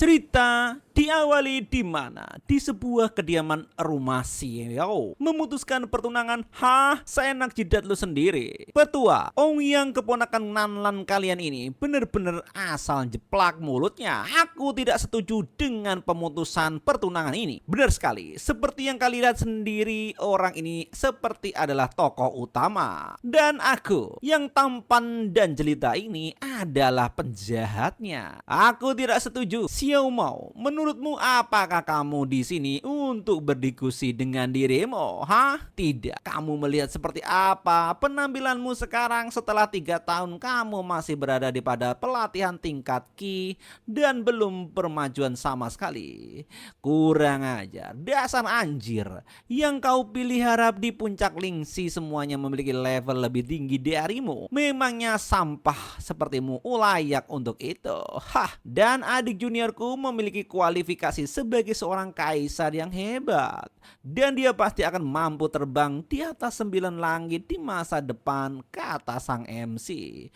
Cerita diawali di mana? Di sebuah kediaman rumah CEO memutuskan pertunangan. Hah, seenak jidat lu sendiri. Petua, Ong yang keponakan Nanlan kalian ini bener-bener asal jeplak mulutnya. Aku tidak setuju dengan pemutusan pertunangan ini. Benar sekali, seperti yang kalian lihat sendiri, orang ini seperti adalah tokoh utama. Dan aku yang tampan dan jelita ini adalah penjahatnya. Aku tidak setuju. Xiao Mao, menurutmu apakah kamu di sini untuk berdiskusi dengan dirimu? Hah? Tidak. Kamu melihat seperti apa penampilanmu sekarang setelah 3 tahun kamu masih berada di pada pelatihan tingkat Qi dan belum permajuan sama sekali. Kurang ajar, dasar anjir. Yang kau pilih harap di puncak Lingxi semuanya memiliki level lebih tinggi darimu. Memangnya sampah sepertimu layak untuk itu. Hah, dan adik juniorku memiliki kualifikasi sebagai seorang kaisar yang hebat. Dan dia pasti akan mampu terbang di atas 9 langit di masa depan, kata sang MC.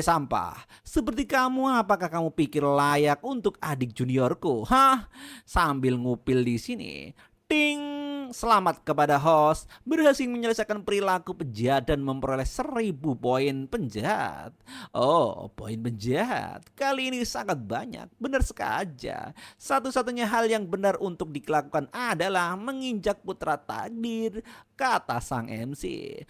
Sampah, seperti kamu apakah kamu pikir layak untuk adik juniorku? Hah? Sambil ngupil di sini. Ting, selamat kepada host berhasil menyelesaikan perilaku penjahat dan memperoleh 1000 poin penjahat. Oh, poin penjahat kali ini sangat banyak. Benar saja. Satu-satunya hal yang benar untuk dilakukan adalah menginjak putra takdir, kata sang MC.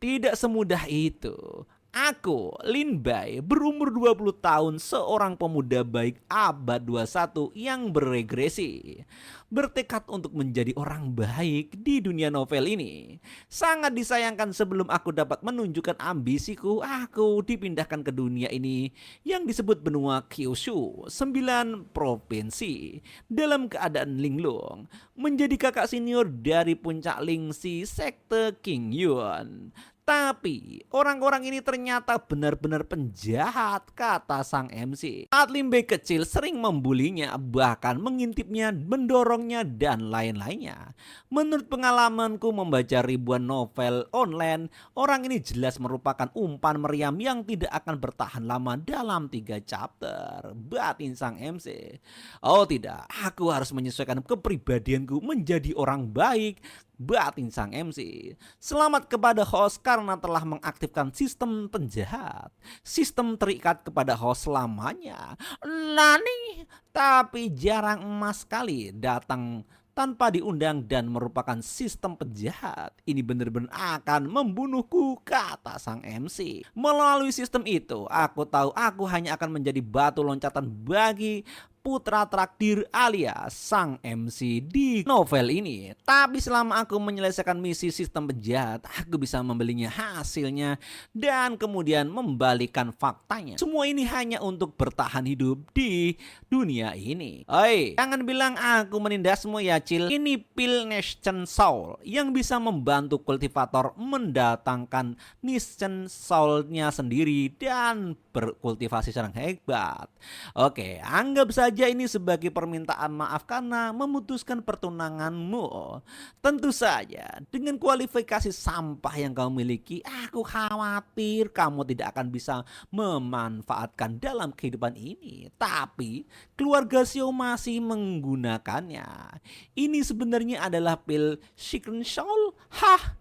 Tidak semudah itu. Aku, Lin Bai, berumur 20 tahun, seorang pemuda baik abad 21 yang beregresi. Bertekad untuk menjadi orang baik di dunia novel ini. Sangat disayangkan sebelum aku dapat menunjukkan ambisiku, aku dipindahkan ke dunia ini yang disebut benua Kyushu, 9 provinsi, dalam keadaan linglung, menjadi kakak senior dari puncak Lingxi sekte King Yuan. Tapi orang-orang ini ternyata benar-benar penjahat, kata sang MC. Saat Limbe kecil sering membulinya, bahkan mengintipnya, mendorongnya, dan lain-lainnya. Menurut pengalamanku membaca ribuan novel online, orang ini jelas merupakan umpan meriam yang tidak akan bertahan lama dalam 3 chapter, batin sang MC. Oh tidak, aku harus menyesuaikan kepribadianku menjadi orang baik, batin sang MC. Selamat kepada host karena telah mengaktifkan sistem penjahat. Sistem terikat kepada host selamanya. Nani, tapi jarang emas sekali datang tanpa diundang dan merupakan sistem penjahat. Ini benar-benar akan membunuhku, kata sang MC. Melalui sistem itu, aku tahu aku hanya akan menjadi batu loncatan bagi putra traktir alias sang MC di novel ini. Tapi selama aku menyelesaikan misi sistem penjahat, aku bisa membelinya hasilnya dan kemudian membalikan faktanya. Semua ini hanya untuk bertahan hidup di dunia ini. Oi, jangan bilang aku menindasmu ya Cil. Ini pil Nation Soul yang bisa membantu kultivator mendatangkan Nation Soul-nya sendiri dan berkultivasi secara hebat. Oke, anggap saja ini sebagai permintaan maaf karena memutuskan pertunanganmu. Tentu saja, dengan kualifikasi sampah yang kamu miliki, aku khawatir kamu tidak akan bisa memanfaatkan dalam kehidupan ini. Tapi, keluarga Xiao masih menggunakannya. Ini sebenarnya adalah pil Secret Soul. Hah?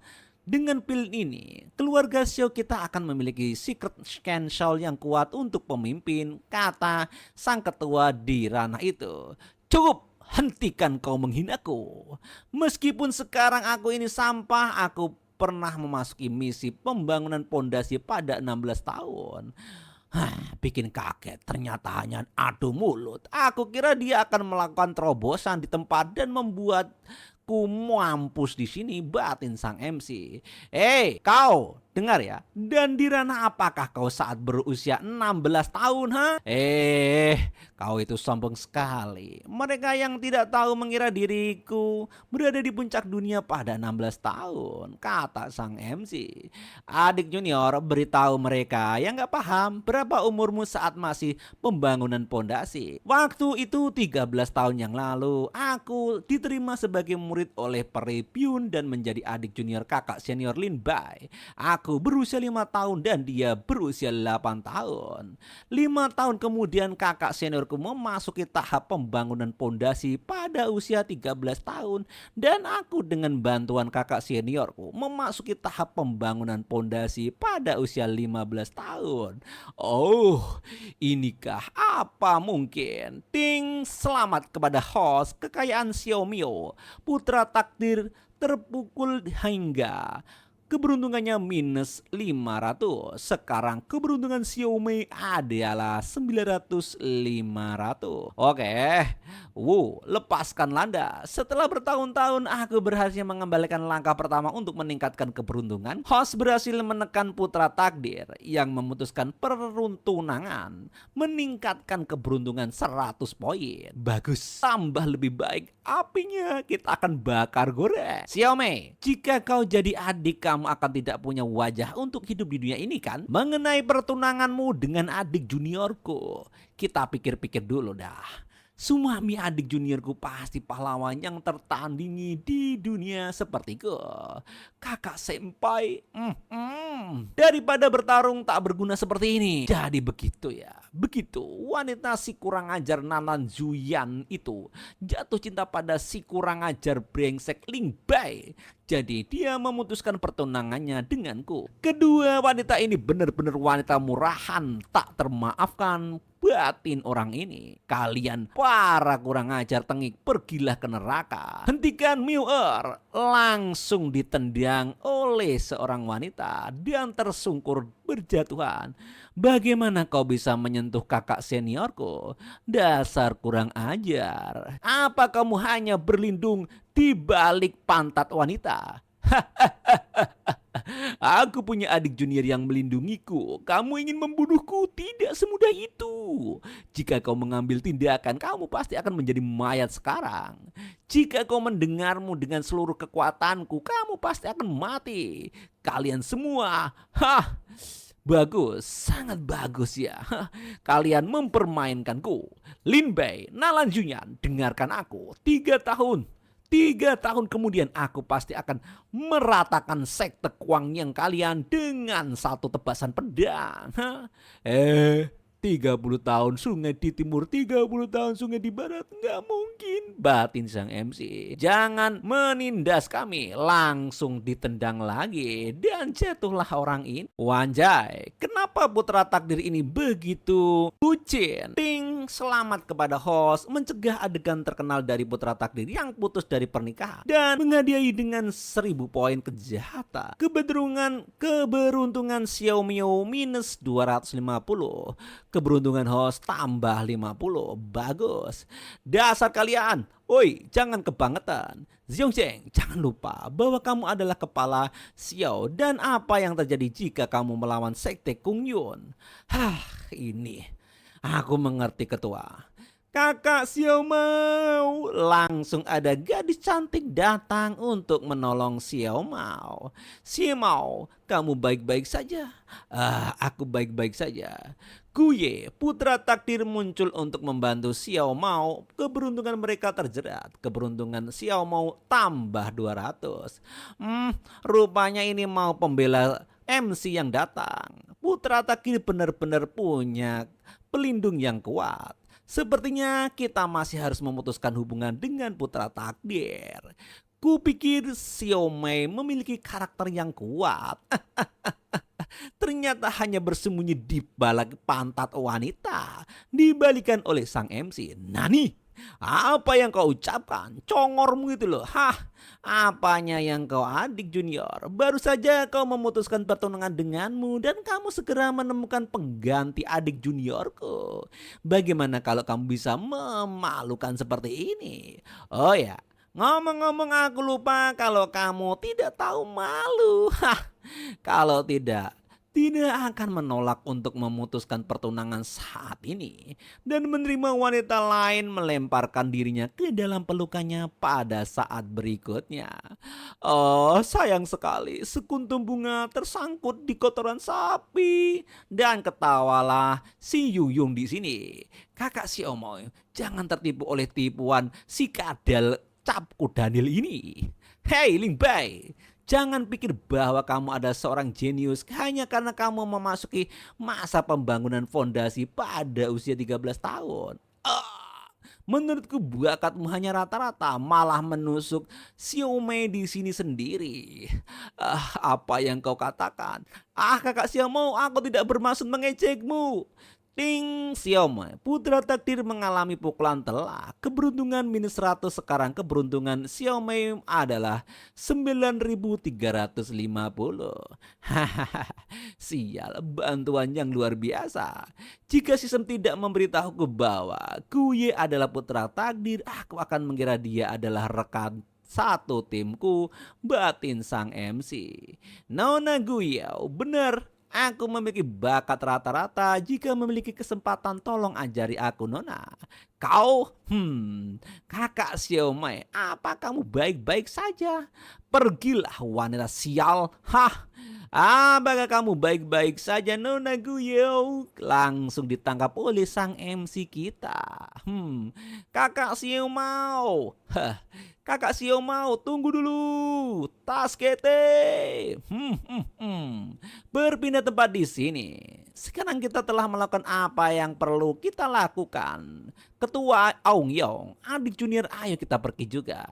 Dengan pil ini, keluarga Xiao kita akan memiliki secret scan soul yang kuat untuk pemimpin, kata sang ketua di ranah itu. Cukup, hentikan kau menghinaku. Meskipun sekarang aku ini sampah, aku pernah memasuki misi pembangunan pondasi pada 16 tahun. Bikin kaget, ternyata hanya adu mulut. Aku kira dia akan melakukan terobosan di tempat dan membuat ku mampus di sini, batin sang MC. Kau dengar ya. Dan di ranah apakah kau saat berusia 16 tahun, ha? Kau itu sombong sekali. Mereka yang tidak tahu mengira diriku berada di puncak dunia pada 16 tahun, kata sang MC. Adik junior, beritahu mereka yang gak paham berapa umurmu saat masih pembangunan pondasi. Waktu itu 13 tahun yang lalu, aku diterima sebagai murid oleh Peri Pyun dan menjadi adik junior kakak senior Lin Bai. Aku berusia 5 tahun dan dia berusia 8 tahun. 5 tahun kemudian kakak seniorku juniorku memasuki tahap pembangunan pondasi pada usia 13 tahun dan aku dengan bantuan kakak seniorku memasuki tahap pembangunan pondasi pada usia 15 tahun. Oh, inikah apa mungkin? Ting, selamat kepada host kekayaan Xiaomio. Putra takdir terpukul hingga keberuntungannya minus 500. Sekarang keberuntungan Xiaomi adalah 900 500. Oke. Lepaskan landa. Setelah bertahun-tahun aku berhasil mengembalikan langkah pertama untuk meningkatkan keberuntungan. Host berhasil menekan putra takdir yang memutuskan peruntungan, meningkatkan keberuntungan 100 poin. Bagus. Tambah lebih baik apinya kita akan bakar goreng. Xiaomi, jika kau jadi adik kamu akan tidak punya wajah untuk hidup di dunia ini kan? Mengenai pertunanganmu dengan adik juniorku, kita pikir-pikir dulu dah. Suami adik juniorku pasti pahlawan yang tertandingi di dunia sepertiku. Kakak senpai, daripada bertarung tak berguna seperti ini. Jadi begitu ya. Begitu wanita si kurang ajar Nanan Zuyan itu jatuh cinta pada si kurang ajar brengsek Lin Bai. Jadi dia memutuskan pertunangannya denganku. Kedua wanita ini benar-benar wanita murahan, tak termaafkan batin orang ini. Kalian para kurang ajar tengik, pergilah ke neraka. Hentikan Muir. Langsung ditendang oleh seorang wanita dan tersungkur berjatuhan. Bagaimana kau bisa menyentuh kakak seniorku? Dasar kurang ajar. Apa kamu hanya berlindung di balik pantat wanita? Aku punya adik junior yang melindungiku. Kamu ingin membunuhku? Tidak semudah itu. Jika kau mengambil tindakan, kamu pasti akan menjadi mayat sekarang. Jika kau mendengarmu dengan seluruh kekuatanku, kamu pasti akan mati. Kalian semua. Bagus, sangat bagus ya. Kalian mempermainkanku. Lin Bai, Nalan Juyan, dengarkan aku. 3 tahun kemudian aku pasti akan meratakan sekte Kuang yang kalian dengan satu tebasan pedang. 30 tahun sungai di timur, 30 tahun sungai di barat, nggak mungkin, batin sang MC. Jangan menindas kami, langsung ditendang lagi dan jatuhlah orang ini. Wanjai, kenapa putra takdir ini begitu bucin? Ting, selamat kepada host mencegah adegan terkenal dari putra takdir yang putus dari pernikahan dan menghadiahi dengan 1000 poin kejahatan. Keberuntungan Xiaomio minus 250. Keberuntungan host tambah 50. Bagus. Dasar kalian. Oi, jangan kebangetan. Zhongzheng, jangan lupa bahwa kamu adalah kepala Xiao dan apa yang terjadi jika kamu melawan sekte Kung Yun. Ini. Aku mengerti ketua. Kakak Xiao Mao. Langsung ada gadis cantik datang untuk menolong Xiao Mao. Xiao Mao, kamu baik-baik saja? Aku baik-baik saja. Guye, putra takdir muncul untuk membantu Xiao Mao. Keberuntungan mereka terjerat. Keberuntungan Xiao Mao tambah 200. Rupanya ini mau pembela MC yang datang. Putra takdir benar-benar punya pelindung yang kuat. Sepertinya kita masih harus memutuskan hubungan dengan putra takdir. Kupikir Xiao Mei memiliki karakter yang kuat. Ternyata hanya bersembunyi di balik pantat wanita. Dibalikan oleh sang MC. Nani? Apa yang kau ucapkan? Congormu itu loh. Apanya yang kau adik junior? Baru saja kau memutuskan pertunangan denganmu dan kamu segera menemukan pengganti adik juniorku. Bagaimana kalau kamu bisa memalukan seperti ini? Oh ya, ngomong-ngomong aku lupa kalau kamu tidak tahu malu. Kalau tidak akan menolak untuk memutuskan pertunangan saat ini dan menerima wanita lain melemparkan dirinya ke dalam pelukannya pada saat berikutnya. Oh, sayang sekali, sekuntum bunga tersangkut di kotoran sapi. Dan ketawalah si Yuyung di sini. Kakak Xiao Mao, jangan tertipu oleh tipuan si kadal capku Daniel ini. Hei Lin Bai, jangan pikir bahwa kamu ada seorang jenius hanya karena kamu memasuki masa pembangunan fondasi pada usia 13 tahun. Menurutku bakatmu hanya rata-rata, malah menusuk Xiaomei di sini sendiri. Apa yang kau katakan? Kakak Xiaomei, aku tidak bermaksud mengejekmu. Ting, Xiaomei, putra takdir mengalami pukulan telak. Keberuntungan -100, sekarang keberuntungan Xiaomei adalah 9.350. Hahaha, sial, bantuan yang luar biasa. Jika sistem tidak memberitahuku bahwa Guye adalah putra takdir, aku akan mengira dia adalah rekan satu timku, batin sang MC. Nona Guyao, benar. Aku memiliki bakat rata-rata. Jika memiliki kesempatan, tolong ajari aku, Nona. Kau, kakak Xiaomei, apa kamu baik-baik saja? Pergilah wanita sial. Apakah kamu baik-baik saja, Nona Guyao? Langsung ditangkap oleh sang MC kita. Kakak Xiaomei. Kakak Xiaomei, tunggu dulu. Tas kete. Berpindah tempat di sini. Sekarang kita telah melakukan apa yang perlu kita lakukan. Ketua Aung Yong, adik junior, ayo kita pergi juga.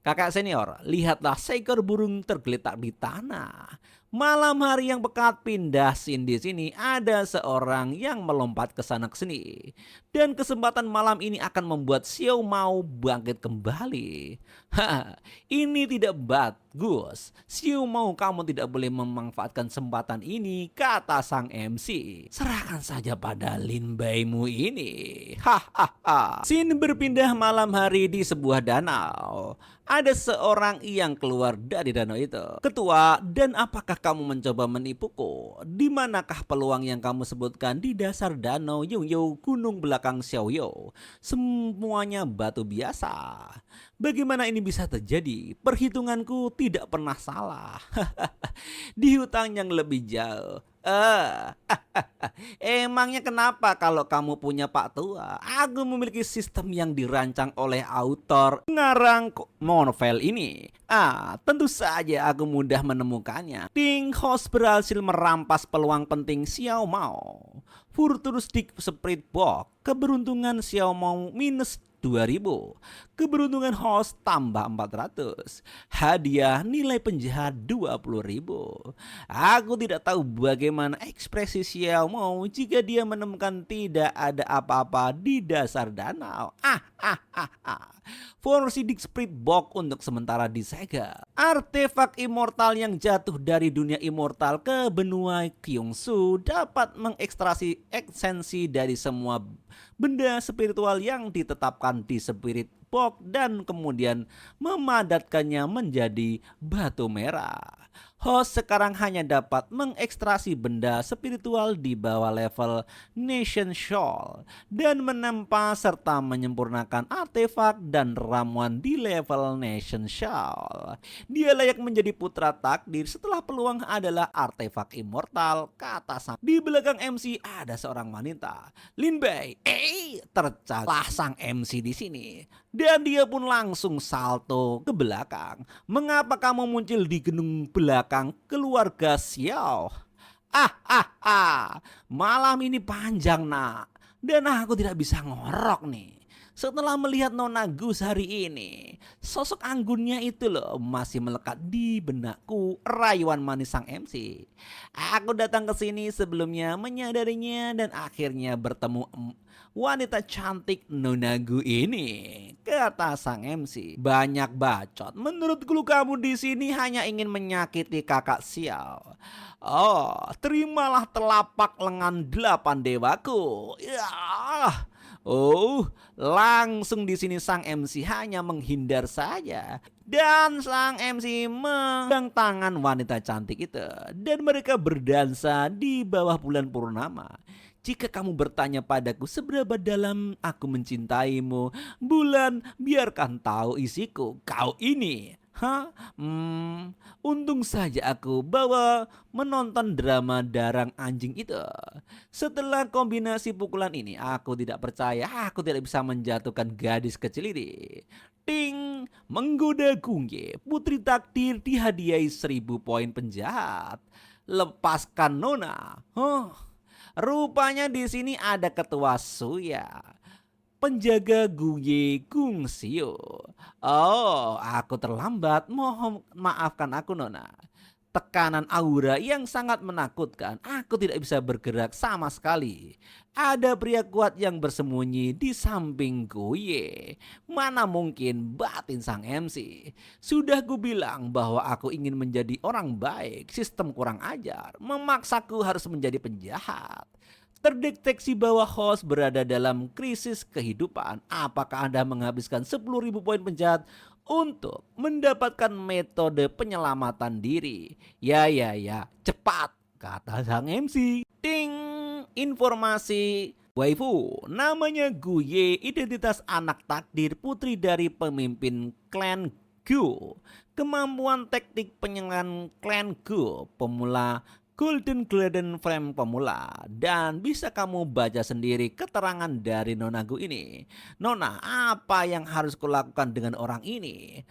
Kakak senior, lihatlah seekor burung tergeletak di tanah. Malam hari yang pekat, pindah scene di sini, ada seorang yang melompat ke sana ke sini. Dan kesempatan malam ini akan membuat Xiaomei bangkit kembali. Ini tidak bagus. Xiaomei, kamu tidak boleh memanfaatkan kesempatan ini, kata sang MC. Serahkan saja pada Lin Bai-mu ini. Scene berpindah malam hari di sebuah danau. Ada seorang yang keluar dari danau itu. Ketua, dan apakah kamu mencoba menipuku? Di manakah peluang yang kamu sebutkan di dasar danau Yongyo, gunung belakang Xiaoyou? Semuanya batu biasa. Bagaimana ini bisa terjadi? Perhitunganku tidak pernah salah. Di hutan yang lebih jauh. Emangnya kenapa kalau kamu punya Pak Tua? Aku memiliki sistem yang dirancang oleh autor pengarang novel ini. Tentu saja aku mudah menemukannya. Ting, host berhasil merampas peluang penting Xiaomei. Futuristic Spirit Box, keberuntungan Xiaomei -2000. Keberuntungan host tambah 400. Hadiah nilai penjahat 20.000. Aku tidak tahu bagaimana ekspresi Xiaomei jika dia menemukan tidak ada apa-apa di dasar danau. Futuristic Spirit Box untuk sementara disegel. Artefak immortal yang jatuh dari dunia immortal ke benua Kyungsoo dapat mengekstrasi esensi dari semua benda spiritual yang ditetapkan di Spirit Box dan kemudian memadatkannya menjadi batu merah. Host sekarang hanya dapat mengekstrasi benda spiritual di bawah level Nation Shawl dan menempa serta menyempurnakan artefak dan ramuan di level Nation Shawl. Dia layak menjadi putra takdir setelah peluang adalah artefak immortal, kata sang. Di belakang MC ada seorang wanita. Lin Bai, tercaklah sang MC di sini. Dan dia pun langsung salto ke belakang. Mengapa kamu muncul di gedung belakang keluarga Xiao? Malam ini panjang, nak. Dan aku tidak bisa ngorok nih. Setelah melihat Nona Gus hari ini, sosok anggunnya itu loh masih melekat di benakku, rayuan manis sang MC. Aku datang ke sini sebelumnya menyadarinya dan akhirnya bertemu wanita cantik Nona Gu ini, kata sang MC. Banyak bacot. Menurutku kamu di sini hanya ingin menyakiti kakak Xiao. Terimalah telapak lengan 8 dewaku. Langsung di sini sang MC hanya menghindar saja. Dan sang MC memegang tangan wanita cantik itu. Dan mereka berdansa di bawah bulan purnama. Jika kamu bertanya padaku seberapa dalam aku mencintaimu, bulan, biarkan tahu isiku. Kau ini. Untung saja aku bawa menonton drama Darang Anjing itu. Setelah kombinasi pukulan ini, aku tidak percaya aku tidak bisa menjatuhkan gadis kecil ini. Ting, menggoda Gungye, putri takdir dihadiahi 1000 poin penjahat. Lepaskan Nona. Rupanya di sini ada ketua Suya. penjaga Guye Gungsio. Oh, aku terlambat. Mohon maafkan aku, Nona. Tekanan aura yang sangat menakutkan. Aku tidak bisa bergerak sama sekali. Ada pria kuat yang bersembunyi di samping Guye. Mana mungkin, batin sang MC. Sudah ku bilang bahwa aku ingin menjadi orang baik. Sistem kurang ajar, memaksaku harus menjadi penjahat. Terdeteksi bahwa host berada dalam krisis kehidupan. Apakah Anda menghabiskan 10.000 poin penjahat untuk mendapatkan metode penyelamatan diri? Ya, cepat, kata sang MC. Ting, informasi waifu, namanya Guye, identitas anak takdir, putri dari pemimpin klan Gu. Kemampuan teknik penyerangan klan Gu, pemula Golden Flame pemula. Dan bisa kamu baca sendiri keterangan dari Nona Gu ini. Nona, apa yang harus kulakukan dengan orang ini?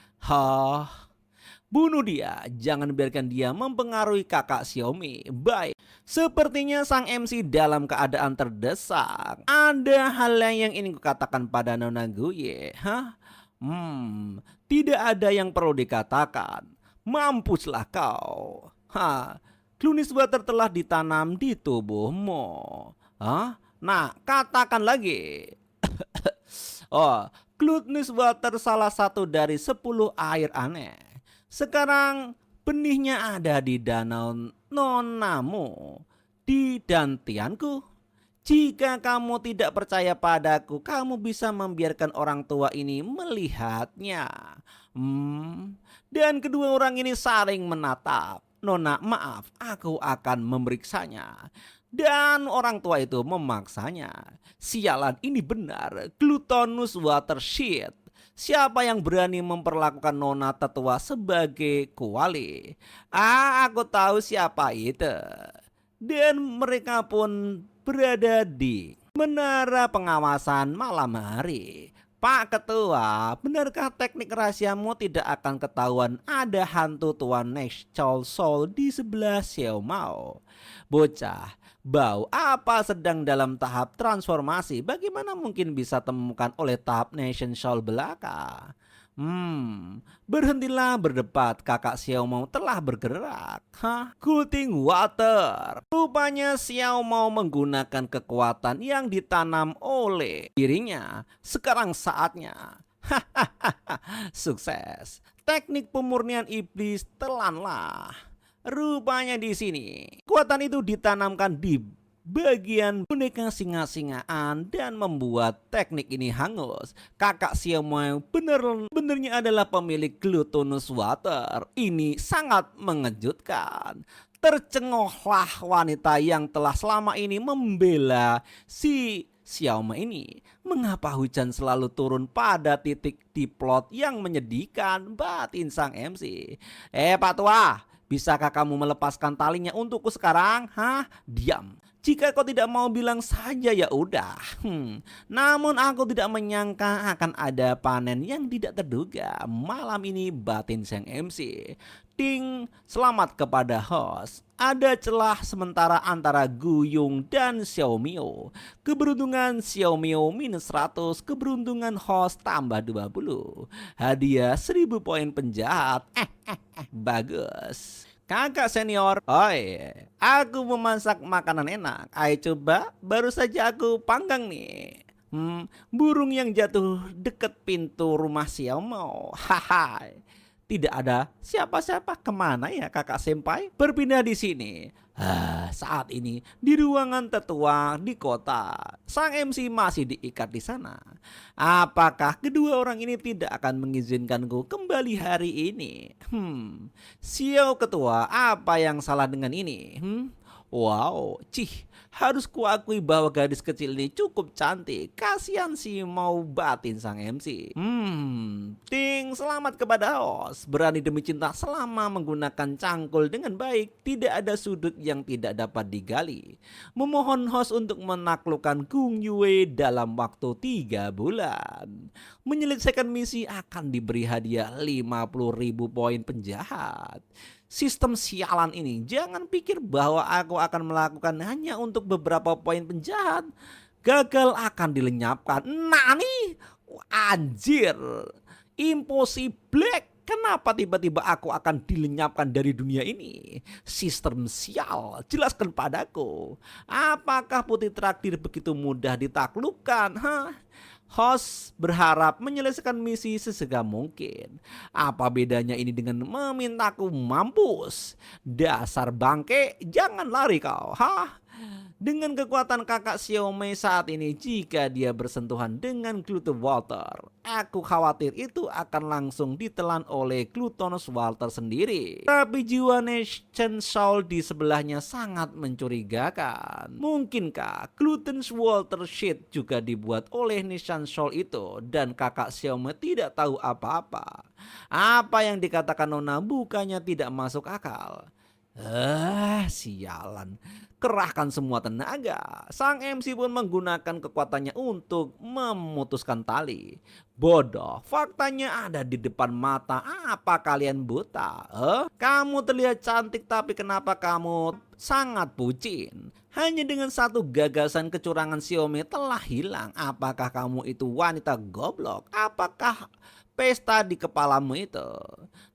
Bunuh dia, jangan biarkan dia mempengaruhi kakak Xiaomi. Baik, sepertinya sang MC dalam keadaan terdesak. Ada hal yang ingin kukatakan pada Nona Guye. Tidak ada yang perlu dikatakan. Mampuslah kau. Cluniswater telah ditanam di tubuhmu. Nah, katakan lagi. Cluniswater salah satu dari 10 air aneh. Sekarang benihnya ada di danau Nonamu, di dantianku. Jika kamu tidak percaya padaku, kamu bisa membiarkan orang tua ini melihatnya. Dan kedua orang ini saling menatap. Nona, maaf, aku akan memeriksanya. Dan orang tua itu memaksanya. Sialan, ini benar, Glutonous Watershed. Siapa yang berani memperlakukan Nona tetua sebagai kuali? Aku tahu siapa itu. Dan mereka pun berada di menara pengawasan malam hari. Pak Ketua, benarkah teknik rahasiamu tidak akan ketahuan ada hantu Tuan Next Soul di sebelah Xiao Mao? Bocah, bau apa sedang dalam tahap transformasi? Bagaimana mungkin bisa temukan oleh tahap Nation Soul belaka? Berhentilah berdebat, kakak Xiao Mao telah bergerak. Cooling water. Rupanya Xiao Mao menggunakan kekuatan yang ditanam oleh dirinya. Sekarang saatnya. Sukses. Teknik pemurnian iblis telanlah. Rupanya di sini kekuatan itu ditanamkan di bagian boneka singa-singaan dan membuat teknik ini hangus. Kakak Xiao Mao benernya adalah pemilik Glutonous Water. Ini sangat mengejutkan. Tercengohlah wanita yang telah selama ini membela si Xiao Mao ini. Mengapa hujan selalu turun pada titik di plot yang menyedihkan, batin sang MC. Pak Tua, bisakah kamu melepaskan talinya untukku sekarang? Diam. Jika kau tidak mau bilang saja ya udah. Namun aku tidak menyangka akan ada panen yang tidak terduga malam ini, batin sang MC. Ting, selamat kepada host. Ada celah sementara antara Guyung dan Xiaomio. Keberuntungan Xiaomio minus 100, keberuntungan host tambah 20. Hadiah 1000 poin penjahat. Bagus. Kakak senior, aku memasak makanan enak. Ayo coba, baru saja aku panggang nih. Burung yang jatuh dekat pintu rumah Xiao Mao. Tidak ada siapa-siapa. Kemana ya kakak senpai? Berpindah di sini. Saat ini di ruangan tetua di kota. Sang MC masih diikat di sana. Apakah kedua orang ini tidak akan mengizinkanku kembali hari ini? Xiao Ketua, apa yang salah dengan ini? Wow, harus kuakui bahwa gadis kecil ini cukup cantik. Kasihan sih mau, batin sang MC. Ting, selamat kepada host. Berani demi cinta selama menggunakan cangkul dengan baik. Tidak ada sudut yang tidak dapat digali. Memohon host untuk menaklukkan Kung Yue dalam waktu 3 bulan. Menyelesaikan misi akan diberi hadiah 50.000 poin penjahat. Sistem sialan ini, jangan pikir bahwa aku akan melakukan hanya untuk beberapa poin penjahat. gagal akan dilenyapkan. Nani? Anjir, impossible. Kenapa tiba-tiba aku akan dilenyapkan dari dunia ini? Sistem sial, jelaskan padaku. Apakah putih traktir begitu mudah ditaklukkan? Host berharap menyelesaikan misi sesegera mungkin. Apa bedanya ini dengan memintaku mampus? Dasar bangke, jangan lari kau. Dengan kekuatan kakak Xiaomei saat ini, jika dia bersentuhan dengan Gluton Walter, aku khawatir itu akan langsung ditelan oleh Glutonus Walter sendiri. Tapi jiwa Nation Soul di sebelahnya sangat mencurigakan. Mungkinkah Glutonus Walter Shit juga dibuat oleh Nation Soul itu dan kakak Xiaomei tidak tahu apa-apa? Apa yang dikatakan Nona bukannya tidak masuk akal. Sialan. Kerahkan semua tenaga. Sang MC pun menggunakan kekuatannya untuk memutuskan tali. Bodoh, faktanya ada di depan mata. Apa kalian buta? Kamu terlihat cantik tapi kenapa kamu sangat bucin? Hanya dengan satu gagasan kecurangan Xiaomei telah hilang. Apakah kamu itu wanita goblok? Apakah pesta di kepalamu itu?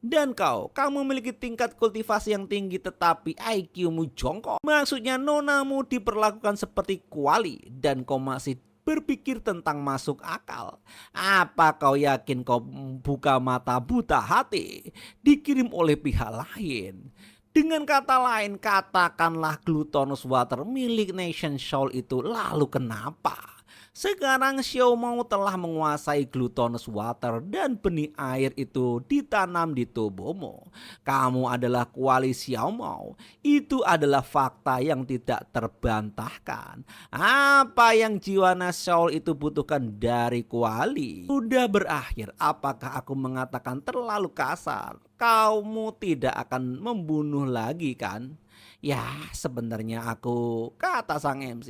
Dan kamu memiliki tingkat kultivasi yang tinggi tetapi IQ-mu jongkok. Maksudnya nonamu diperlakukan seperti kuali dan kau masih berpikir tentang masuk akal. Apa kau yakin kau buka mata buta hati dikirim oleh pihak lain? Dengan kata lain, katakanlah Glutonus Water milik Nation Soul itu, lalu kenapa? Sekarang Xiaomei telah menguasai Glutonus Water dan benih air itu ditanam di tubuhmu. Kamu adalah kuali Xiaomei. Itu adalah fakta yang tidak terbantahkan. Apa yang jiwa Soul itu butuhkan dari kuali sudah berakhir. Apakah aku mengatakan terlalu kasar? Kamu tidak akan membunuh lagi kan? Ya, sebenarnya aku, kata sang MC,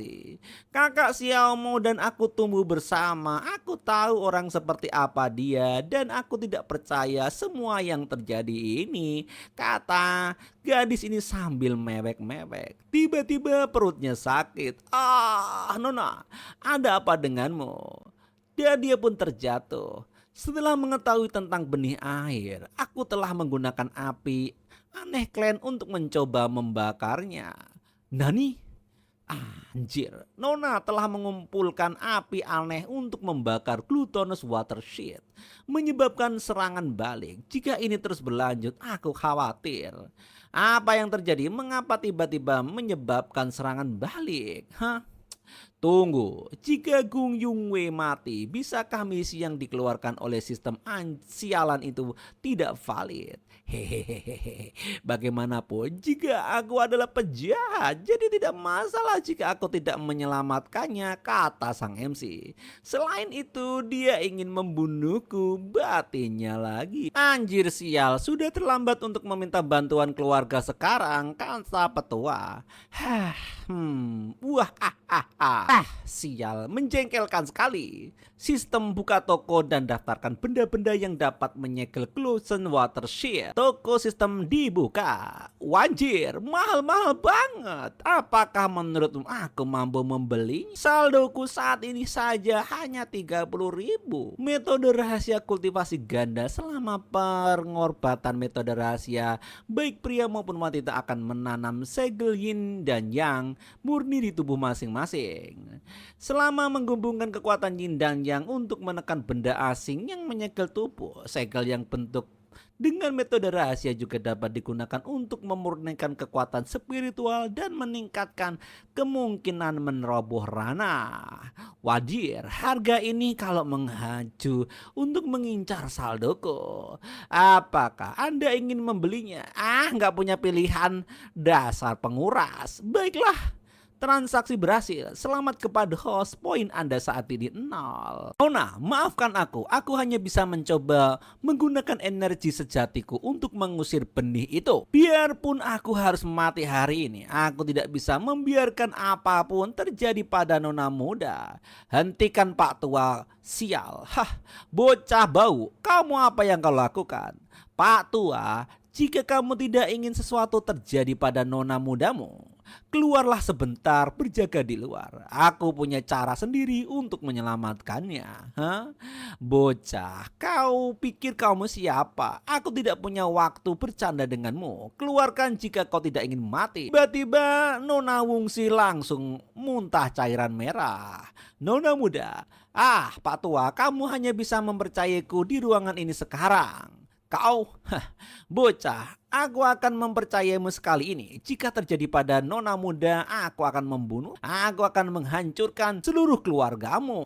kakak Xiaomei dan aku tumbuh bersama. Aku tahu orang seperti apa dia dan aku tidak percaya semua yang terjadi ini, kata gadis ini sambil mewek-mewek. Tiba-tiba perutnya sakit. Nona, ada apa denganmu? Dan dia pun terjatuh. Setelah mengetahui tentang benih air, aku telah menggunakan api aneh klan untuk mencoba membakarnya. Nani? Anjir, Nona telah mengumpulkan api aneh untuk membakar Glutonus Water Shit, menyebabkan serangan balik. Jika ini terus berlanjut, aku khawatir. Apa yang terjadi? Mengapa tiba-tiba menyebabkan serangan balik? Tunggu, jika Gung Yungwei mati, bisakah misi yang dikeluarkan oleh sistem sialan itu tidak valid? Hehehehe. Bagaimanapun, jika aku adalah penjahat, jadi tidak masalah jika aku tidak menyelamatkannya, kata sang MC. Selain itu, dia ingin membunuhku, batinnya lagi. Anjir sial, sudah terlambat untuk meminta bantuan keluarga sekarang, kata petua. Sial, menjengkelkan sekali. Sistem buka toko dan daftarkan benda-benda yang dapat menyegel Gluton Water Shit. Toko sistem dibuka. Wanjir, mahal-mahal banget. Apakah menurutmu aku mampu membeli? Saldoku saat ini saja hanya 30.000. Metode rahasia kultivasi ganda. Selama pengorbanan metode rahasia, baik pria maupun wanita akan menanam segel yin dan yang murni di tubuh masing-masing. Selama menggabungkan kekuatan yin dan yang untuk menekan benda asing yang menyegel tubuh, segel yang bentuk dengan metode rahasia juga dapat digunakan untuk memurnikan kekuatan spiritual dan meningkatkan kemungkinan meneroboh ranah. Wadir, harga ini kalau menghaju untuk mengincar saldoku. Apakah Anda ingin membelinya? Nggak punya pilihan, dasar penguras. Baiklah. Transaksi berhasil, selamat kepada host, poin Anda saat ini 0. Nona, maafkan aku hanya bisa mencoba menggunakan energi sejatiku untuk mengusir benih itu. Biarpun aku harus mati hari ini, aku tidak bisa membiarkan apapun terjadi pada Nona muda. Hentikan Pak Tua, sial. Bocah bau, kamu apa yang kau lakukan? Pak Tua, jika kamu tidak ingin sesuatu terjadi pada Nona mudamu, Keluarlah sebentar, berjaga di luar. Aku punya cara sendiri untuk menyelamatkannya. Hah? Bocah, kau pikir kamu siapa? Aku tidak punya waktu bercanda denganmu. Keluarkan jika kau tidak ingin mati. Tiba-tiba Nona Wungsi langsung muntah cairan merah. Nona muda, Pak tua, kamu hanya bisa mempercayaiku di ruangan ini sekarang. Kau, bocah, aku akan mempercayaimu sekali ini. Jika terjadi pada Nona muda, aku akan membunuh. Aku akan menghancurkan seluruh keluargamu.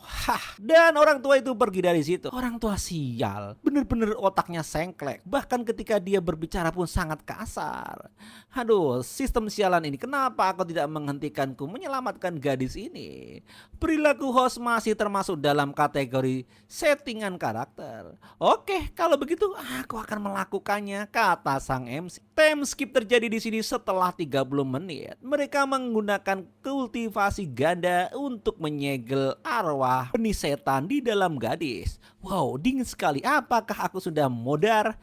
Dan orang tua itu pergi dari situ. Orang tua sial, bener-bener otaknya sengklek. Bahkan ketika dia berbicara pun sangat kasar. Aduh, sistem sialan ini, kenapa aku tidak menghentikanku menyelamatkan gadis ini? Perilaku host masih termasuk dalam kategori settingan karakter. Oke, kalau begitu aku akan melakukannya, kata sang MC. Time skip terjadi di sini setelah 30 menit. Mereka menggunakan kultivasi ganda untuk menyegel arwah benih setan di dalam gadis. Wow, dingin sekali. Apakah aku sudah modar?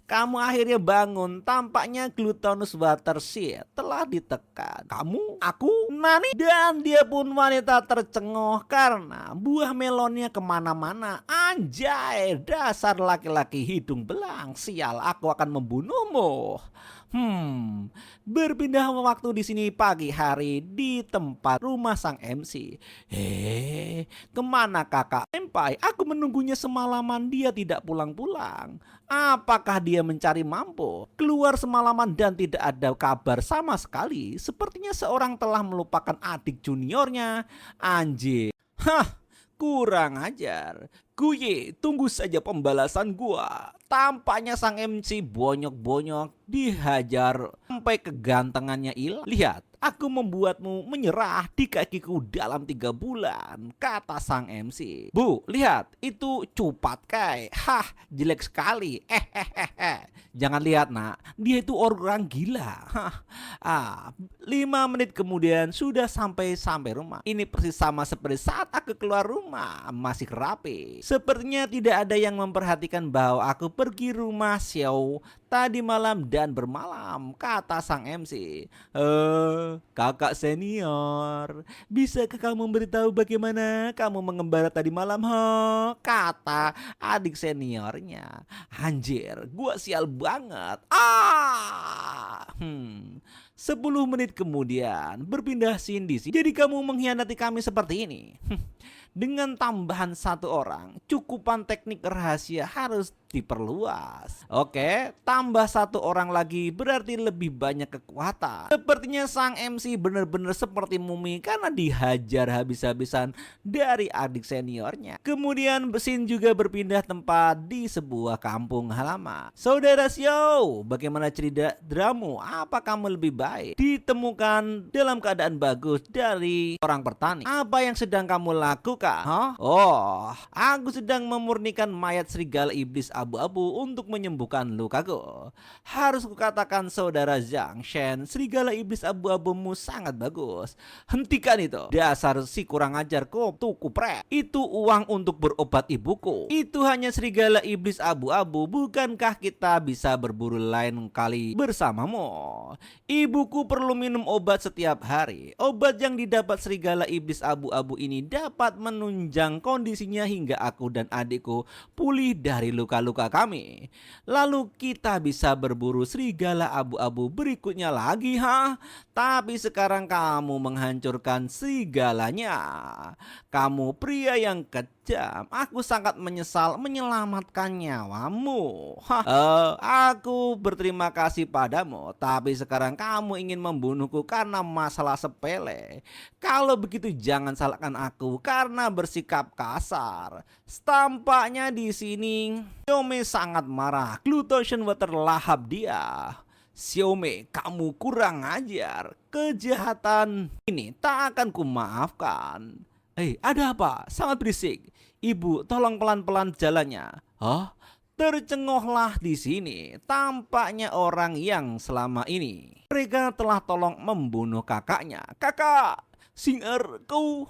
Kamu akhirnya bangun. Tampaknya glutinous water seed telah ditekan. Kamu, aku, Nani, dan dia pun wanita tercengoh karena buah melonnya kemana-mana. Anjay, dasar laki-laki hidung belang. Sial, aku akan membunuhmu. Berpindah waktu di sini pagi hari di tempat rumah sang MC. Kemana kakak Senpai? Aku menunggunya semalaman, dia tidak pulang-pulang. Apakah dia mencari mampu? Keluar semalaman dan tidak ada kabar sama sekali. Sepertinya seorang telah melupakan adik juniornya. Anjir. Kurang ajar. Guye, tunggu saja pembalasan gua. Tampaknya sang MC bonyok-bonyok dihajar sampai kegantengannya hilang. Lihat, aku membuatmu menyerah di kakiku dalam 3 bulan, kata sang MC. Bu, lihat, itu cupat kai. Jelek sekali. Jangan lihat nak, dia itu orang gila. 5 menit kemudian sudah sampai rumah. Ini persis sama seperti saat aku keluar rumah, masih rapi. Sepertinya tidak ada yang memperhatikan bahwa aku pergi rumah Xiao tadi malam dan bermalam, kata sang MC. Kakak senior, bisakah kamu memberitahu bagaimana kamu mengembara tadi malam, kata adik seniornya. Anjir, gua sial banget. 10 menit kemudian berpindah scene di sini. Jadi kamu mengkhianati kami seperti ini. Dengan tambahan 1 orang, cukupan teknik rahasia harus diperluas. Oke, tambah 1 orang lagi berarti lebih banyak kekuatan. Sepertinya sang MC benar-benar seperti mumi karena dihajar habis-habisan dari adik seniornya. Kemudian Besin juga berpindah tempat di sebuah kampung halaman. Saudara Xiao, bagaimana ceritamu? Apa kamu lebih baik ditemukan dalam keadaan bagus dari orang petani? Apa yang sedang kamu lakukan? Aku sedang memurnikan mayat serigala iblis abu-abu untuk menyembuhkan lukaku. Harus kukatakan saudara Zhang Shen, serigala iblis abu-abumu sangat bagus. Hentikan itu. Dasar si kurang ajar kau tuh kupret. Itu uang untuk berobat ibuku. Itu hanya serigala iblis abu-abu. Bukankah kita bisa berburu lain kali bersamamu? Ibuku perlu minum obat setiap hari. Obat yang didapat serigala iblis abu-abu ini dapat menunjang kondisinya hingga aku dan adikku pulih dari luka-luka kami. Lalu kita bisa berburu serigala abu-abu berikutnya lagi, Tapi sekarang kamu menghancurkan segalanya. Kamu pria yang kejam. Aku sangat menyesal menyelamatkan nyawamu. Aku berterima kasih padamu, tapi sekarang kamu ingin membunuhku karena masalah sepele. Kalau begitu jangan salahkan aku karena bersikap kasar. Tampaknya di sini Xiaomi sangat marah. Glutation water lahap dia. Xiaomi, kamu kurang ajar. Kejahatan ini tak akan kumaafkan. Ada apa? Sangat berisik. Ibu, tolong pelan-pelan jalannya. Tercengohlah di sini. Tampaknya orang yang selama ini mereka telah tolong membunuh kakaknya. Kakak, Singer, kau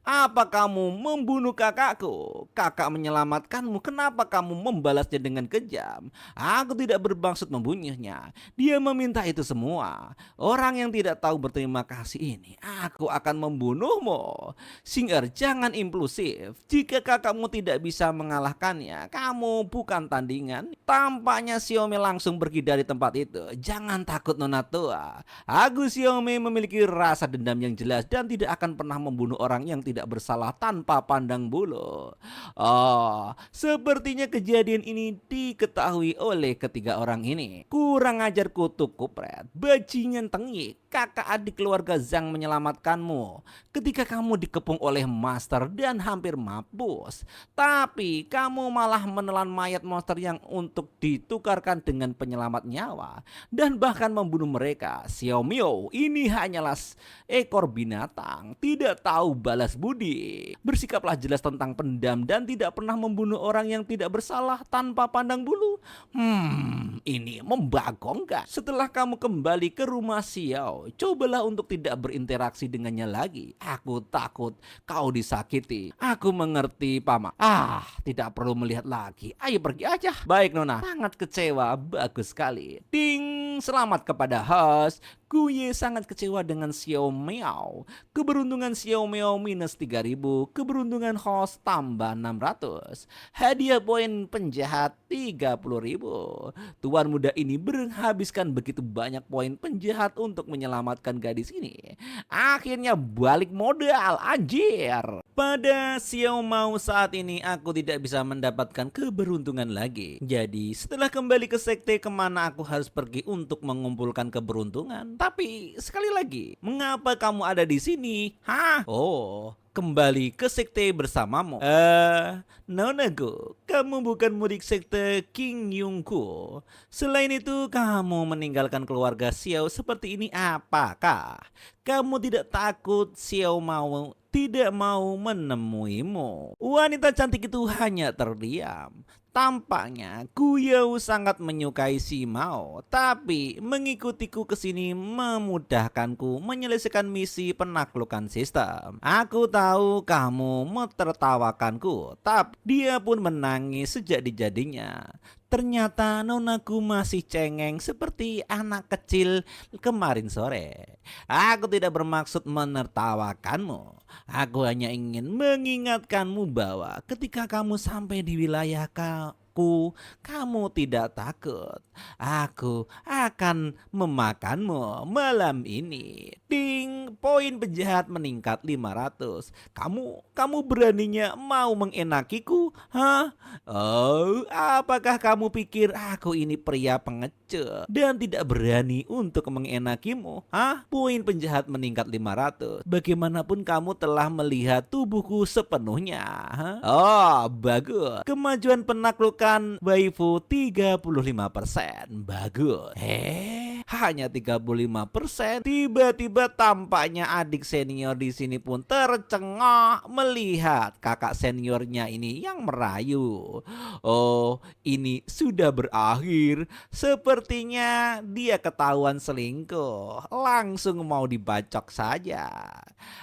Apa kamu membunuh kakakku? Kakak menyelamatkanmu, kenapa kamu membalasnya dengan kejam? Aku tidak bermaksud membunuhnya. Dia meminta itu semua. Orang yang tidak tahu berterima kasih ini, aku akan membunuhmu. Singer, jangan impulsif. Jika kakakmu tidak bisa mengalahkannya, kamu bukan tandingan. Tampaknya Xiaomi langsung pergi dari tempat itu. Jangan takut nona tua. Aku Xiaomi memiliki rasa dendam yang jelas dan tidak akan pernah membunuh orang yang tidak bersalah tanpa pandang bulu. Oh, sepertinya kejadian ini diketahui oleh ketiga orang ini. Kurang ajar kutuk kupret, bajingan tengik. Kakak adik keluarga Zhang menyelamatkanmu ketika kamu dikepung oleh monster dan hampir mampus. Tapi kamu malah menelan mayat monster yang untuk ditukarkan dengan penyelamat nyawa dan bahkan membunuh mereka. Xiaomio ini hanyalah ekor binatang, tidak tahu balas budi. Bersikaplah jelas tentang pendam dan tidak pernah membunuh orang yang tidak bersalah tanpa pandang bulu. Ini membagongkan. Setelah kamu kembali ke rumah Xiao, cobalah untuk tidak berinteraksi dengannya lagi. Aku takut kau disakiti. Aku mengerti, Paman. Tidak perlu melihat lagi. Ayo pergi aja. Baik, Nona. Sangat kecewa. Bagus sekali. Ding, selamat kepada host. Kuye sangat kecewa dengan Xiao Miao. Keberuntungan Xiao Miao minus 3000, keberuntungan host tambah 600. Hadiah poin penjahat 30.000. Tuan muda ini menghabiskan begitu banyak poin penjahat untuk menyelamatkan gadis ini. Akhirnya balik modal, anjir. Pada Xiao Mao saat ini aku tidak bisa mendapatkan keberuntungan lagi. Jadi setelah kembali ke sekte kemana aku harus pergi untuk mengumpulkan keberuntungan. Tapi sekali lagi, mengapa kamu ada di sini? Hah? Oh, kembali ke sekte bersamamu. Nonago, kamu bukan murid sekte King Yungku. Selain itu, kamu meninggalkan keluarga Xiao seperti ini apakah? Kamu tidak takut Xiao mau tidak mau menemuimu? Wanita cantik itu hanya terdiam. Tampaknya Kuyao sangat menyukai si Mao, tapi mengikutiku ke sini memudahkanku menyelesaikan misi penaklukan sistem. Aku tahu kamu menertawakanku, tapi dia pun menangis sejak dijadinya. Ternyata nonaku masih cengeng seperti anak kecil kemarin sore. Aku tidak bermaksud menertawakanmu. Aku hanya ingin mengingatkanmu bahwa ketika kamu sampai di wilayah kamu tidak takut. Aku akan memakanmu malam ini. Ding, poin penjahat meningkat 500. Kamu beraninya mau mengenakiku? Hah? Oh, apakah kamu pikir aku ini pria pengecut dan tidak berani untuk mengenakimu? Hah? Poin penjahat meningkat 500. Bagaimanapun kamu telah melihat tubuhku sepenuhnya. Hah? Oh, bagus. Kemajuan penaklukan waifu 35%. Bagus. Hanya 35%. Tiba-tiba tampaknya adik senior di sini pun tercengok melihat kakak seniornya ini yang merayu. Oh, ini sudah berakhir. Sepertinya dia ketahuan selingkuh. Langsung mau dibacok saja.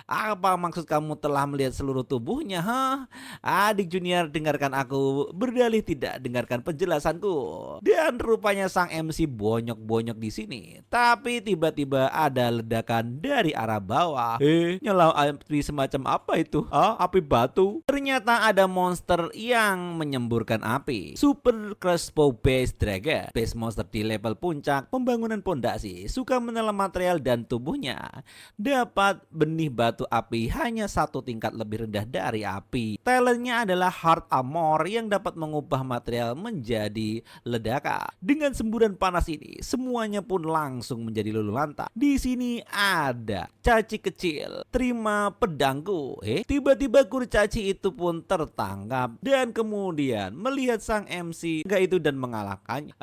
Apa maksud kamu telah melihat seluruh tubuhnya? Hah? Adik junior, dengarkan aku. Berdalih tidak dengarkan penjelasanku. Dan rupanya sang MC bonyok-bonyok di sini. Tapi tiba-tiba ada ledakan dari arah bawah. Nyala api semacam apa itu? Api batu. Ternyata ada monster yang menyemburkan api. Super Crossbow Base Dragon. Base monster di level puncak pembangunan pondasi. Suka menelan material dan tubuhnya dapat benih batu api hanya satu tingkat lebih rendah dari api. Talentnya adalah Hard Armor yang dapat mengubah material menjadi ledakan. Dengan semburan panas ini, semuanya pun langsung menjadi luluh lantak. Di sini ada caci kecil, terima pedangku. Tiba-tiba kurcaci itu pun tertangkap dan kemudian melihat sang MC itu dan mengalahkannya.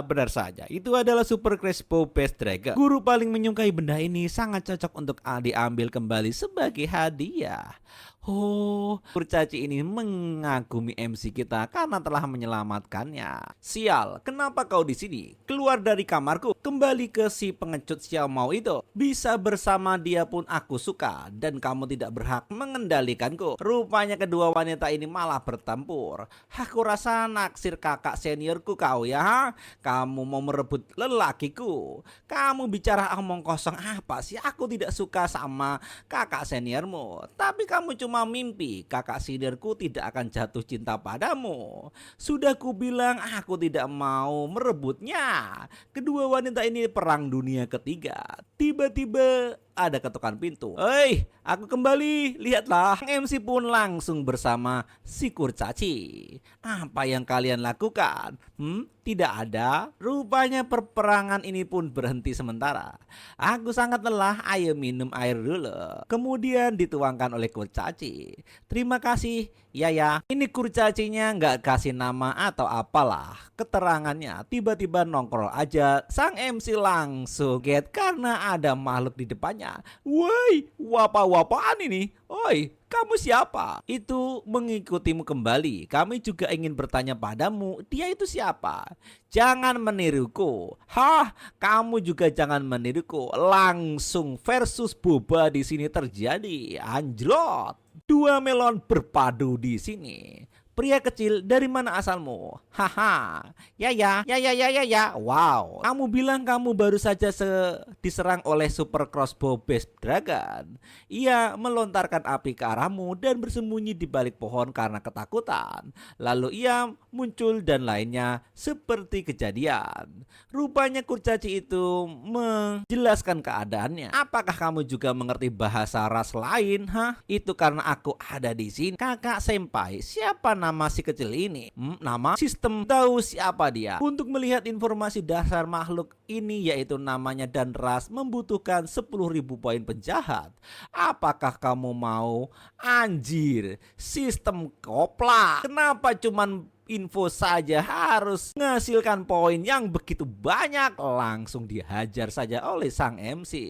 Benar saja, itu adalah Super Crossbow Base Dragon. Guru paling menyukai benda ini sangat cocok untuk diambil kembali sebagai hadiah. Oh, kurcaci ini mengagumi MC kita karena telah menyelamatkannya. Sial, kenapa kau di sini? Keluar dari kamarku, kembali ke si pengecut Xiao Mao itu. Bisa bersama dia pun aku suka dan kamu tidak berhak mengendalikanku. Rupanya kedua wanita ini malah bertempur. Aku rasa naksir kakak seniorku kau ya. Ha? Kamu mau merebut lelakiku. Kamu bicara omong kosong apa sih? Aku tidak suka sama kakak seniormu. Tapi kamu cuma mimpi, kakak seniorku tidak akan jatuh cinta padamu. Sudah kubilang aku tidak mau merebutnya. Kedua wanita ini perang dunia ketiga. Tiba-tiba ada ketukan pintu. Hei, aku kembali. Lihatlah, MC pun langsung bersama si kurcaci. Apa yang kalian lakukan? Tidak ada. Rupanya perperangan ini pun berhenti sementara. Aku sangat lelah, ayo minum air dulu. Kemudian dituangkan oleh kurcaci. Terima kasih, ya. Ini kurcacinya nggak kasih nama atau apalah. Keterangannya tiba-tiba nongkrol aja. Sang MC langsung get karena ada makhluk di depannya. Woi, wapa-wapaan ini? Oi, kamu siapa? Itu mengikutimu kembali. Kami juga ingin bertanya padamu, dia itu siapa? Jangan meniruku. Hah, kamu juga jangan meniruku. Langsung versus boba di sini terjadi. Anjlot. Dua melon berpadu di sini. Pria kecil, dari mana asalmu? Haha, ya. Wow, kamu bilang kamu baru saja diserang oleh Super Crossbow Beast Dragon. Ia melontarkan api ke arahmu dan bersembunyi di balik pohon karena ketakutan. Lalu ia muncul dan lainnya seperti kejadian. Rupanya kurcaci itu menjelaskan keadaannya. Apakah kamu juga mengerti bahasa ras lain? Hah? Itu karena aku ada di sini. Kakak senpai, siapa nama si kecil ini? Nama? Sistem tahu siapa dia. Untuk melihat informasi dasar makhluk ini yaitu namanya dan ras membutuhkan 10.000 poin penjahat. Apakah kamu mau? Anjir, sistem kopla. Kenapa cuman info saja harus menghasilkan poin yang begitu banyak? Langsung dihajar saja oleh sang MC.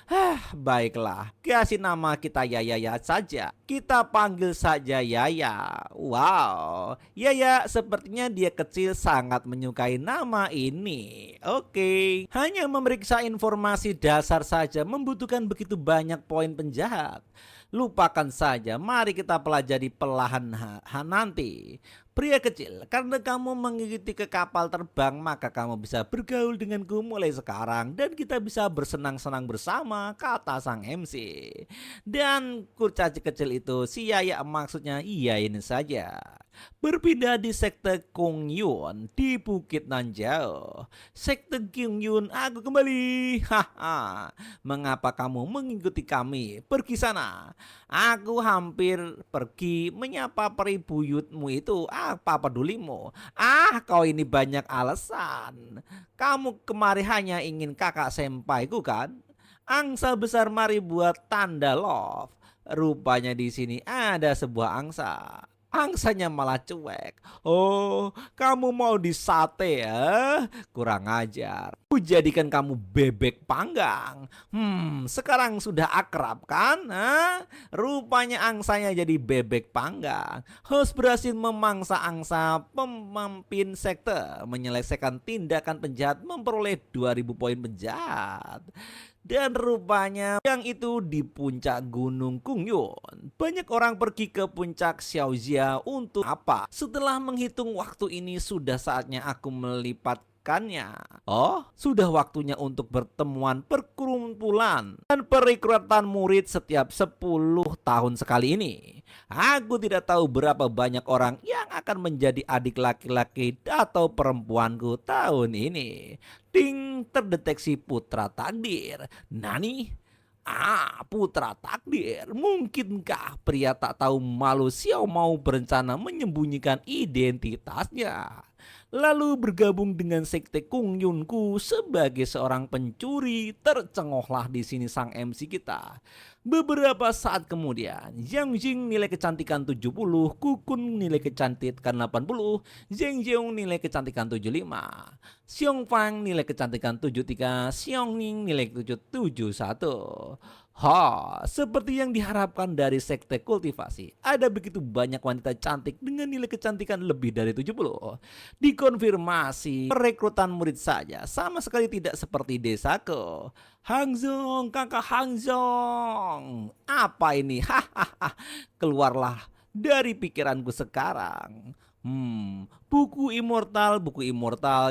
Baiklah, kasih nama kita Yaya saja. Kita panggil saja Yaya. Wow, Yaya sepertinya dia kecil sangat menyukai nama ini. Oke, hanya memeriksa informasi dasar saja membutuhkan begitu banyak poin penjahat. Lupakan saja, mari kita pelajari perlahan nanti. Pria kecil, karena kamu mengikuti ke kapal terbang, maka kamu bisa bergaul denganku mulai sekarang dan kita bisa bersenang-senang bersama, kata sang MC. Dan kurcaci kecil itu, si Yaya maksudnya iyain saja. Berpindah di sekte Kongyun di Bukit Nanjao. Sekte Kongyun, aku kembali. Haha. Mengapa kamu mengikuti kami? Pergi sana. Aku hampir pergi menyapa peribuyutmu itu. Apa pedulimu? Kau ini banyak alasan. Kamu kemari hanya ingin kakak sempaiku kan? Angsa besar mari buat tanda love. Rupanya di sini ada sebuah angsa. Angsanya malah cuek. Oh, kamu mau disate ya? Kurang ajar. Ku jadikan kamu bebek panggang. Sekarang sudah akrab kan? Rupanya angsanya jadi bebek panggang. Host berhasil memangsa angsa pemimpin sekte, menyelesaikan tindakan penjahat, memperoleh 2.000 poin penjahat. Dan rupanya yang itu di puncak Gunung Kongyun. Banyak orang pergi ke puncak Xiaojia untuk apa? Setelah menghitung waktu ini sudah saatnya aku melipatkannya. Oh, sudah waktunya untuk pertemuan perkumpulan dan perekrutan murid setiap 10 tahun sekali ini. Aku tidak tahu berapa banyak orang yang akan menjadi adik laki-laki atau perempuanku tahun ini. Ting, terdeteksi putra takdir. Nani? Putra takdir. Mungkinkah pria tak tahu malu Xiao mau berencana menyembunyikan identitasnya? Lalu bergabung dengan sekte Kongyunku sebagai seorang pencuri. Tercengohlah di sini sang MC kita. Beberapa saat kemudian, Yang Jing nilai kecantikan 70, Kukun nilai kecantikan 80, Zheng Jiong nilai kecantikan 75, Xiong Fang nilai kecantikan 73, Xiong Ning nilai 71. Seperti yang diharapkan dari sekte kultivasi, ada begitu banyak wanita cantik dengan nilai kecantikan lebih dari 70. Dikonfirmasi perekrutan murid saja sama sekali tidak seperti desaku. Hangzong, kakak Hangzong. Apa ini? Hahaha. Keluarlah dari pikiranku sekarang. Buku immortal.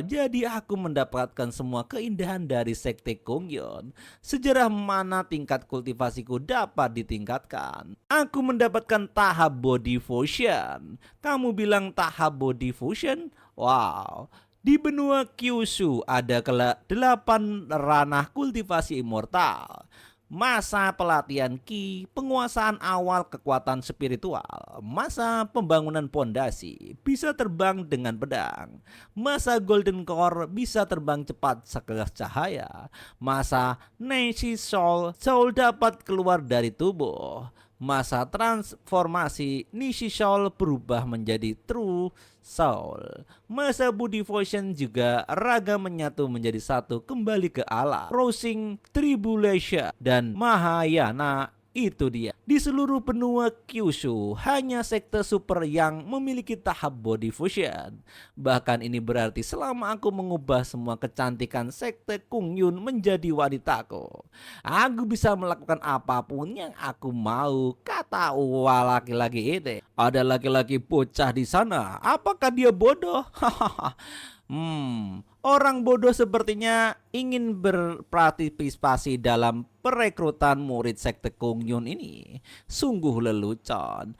Jadi aku mendapatkan semua keindahan dari sekte Kongyon. Sejarah mana tingkat kultivasiku dapat ditingkatkan. Aku mendapatkan tahap body fusion. Kamu bilang tahap body fusion? Wow. Di benua Kyushu ada 8 ranah kultivasi immortal. Masa pelatihan ki, penguasaan awal kekuatan spiritual, masa pembangunan pondasi, bisa terbang dengan pedang, masa golden core, bisa terbang cepat sekelas cahaya, masa Neshi Soul, soul dapat keluar dari tubuh, masa transformasi Nishi Soul berubah menjadi True Soul. Masa Body Fusion juga raga menyatu menjadi satu kembali ke Allah. Crossing Tribulation dan Mahayana. Itu dia. Di seluruh benua Kyushu hanya sekte super yang memiliki tahap body fusion. Bahkan ini berarti selama aku mengubah semua kecantikan sekte Kungyun menjadi wanitaku, aku bisa melakukan apapun yang aku mau. Kata laki-laki ini. Ada laki-laki bocah di sana. Apakah dia bodoh? Orang bodoh sepertinya ingin berpartisipasi dalam perekrutan murid sekte Kungyun ini. Sungguh lelucon.